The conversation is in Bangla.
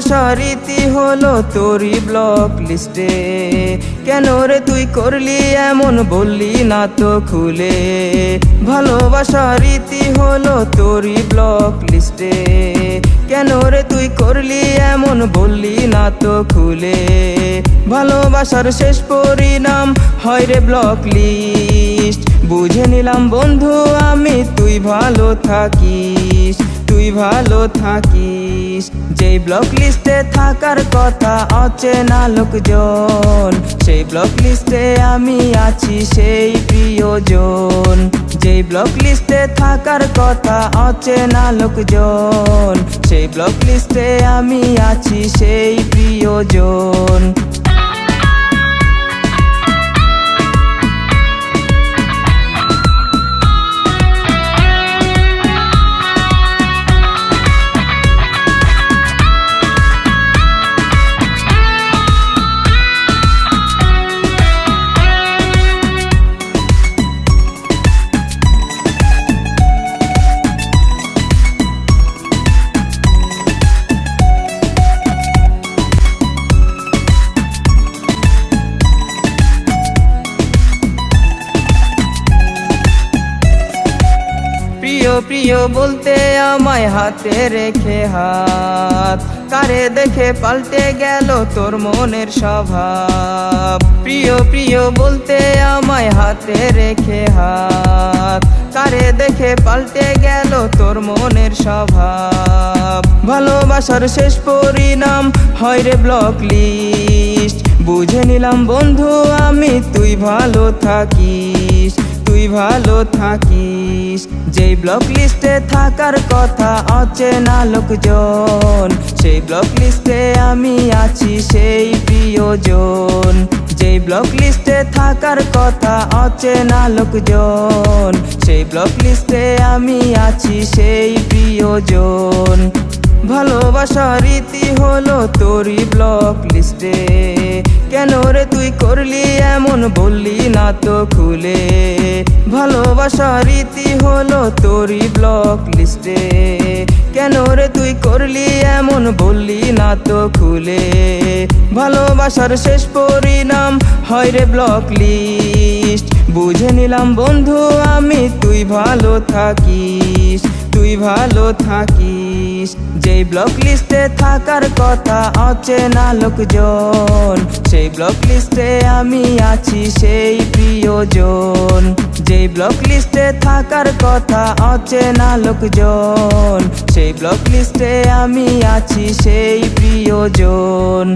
ভালোবাসার রীতি হলো তোরই ব্লক লিস্টে। কেন রে তুই করলি এমন, বললি না তো খুলে। ভালোবাসার রীতি হলো তোরই ব্লক লিস্টে। কেন রে তুই করলি এমন, বললি না তো খুলে। ভালোবাসার শেষ পরিণাম হয় রে ব্লক লিস্ট। বুঝে নিলাম বন্ধু আমি, তুই ভালো থাকিস, তুই ভালো থাকিস। যেই ব্লক লিস্টে থাকার কথা অচেনা লোকজন, সেই ব্লক লিস্টে আমি আছি সেই প্রিয়জন। যেই ব্লক লিস্টে থাকার কথা অচেনা লোকজন, সেই ব্লক লিস্টে আমি আছি সেই প্রিয়জন। প্রিয় প্রিয় বলতে আমায় হাতে রেখে হাত, কারে দেখে পাল্টে গেল তোর মনের স্বভাব। প্রিয় প্রিয় বলতে আমায় হাতে রেখে হাত, কারে দেখে পাল্টে গেল তোর মনের স্বভাব। ভালোবাসার শেষ পরিণাম হয় রে ব্লক লিস্ট। বুঝে নিলাম বন্ধু আমি, তুই ভালো থাকিস, তুই ভালো থাকিস। যেই ব্লক লিস্টে থাকার কথা অচেনা লোকজন, সেই ব্লক লিস্টে আমি আছি সেই প্রিয়জন। যেই ব্লক লিস্টে থাকার কথা অচেনা লোকজন, সেই ব্লক লিস্টে আমি আছি সেই প্রিয়জন। ভালোবাসার রীতি হলো তোরই ব্লক লিস্টে। কেন রে তুই করলি এমন, বললি না তো খুলে। ভালোবাসার রীতি হলো তোরই ব্লক লিস্টে। কেন রে তুই করলি এমন, বললি না তো খুলে। ভালোবাসার শেষ পরিণাম হয় রে ব্লক লিস্ট। বুঝে নিলাম বন্ধু আমি, তুই ভালো থাকিস, তুই ভালো থাকিস। যেই ব্লক লিস্টে থাকার কথা অচেনা লোকজন, সেই ব্লক লিস্টে আমি আছি সেই প্রিয়জন। যেই ব্লক লিস্টে থাকার কথা অচেনা লোকজন, সেই ব্লক লিস্টে আমি আছি সেই প্রিয়জন।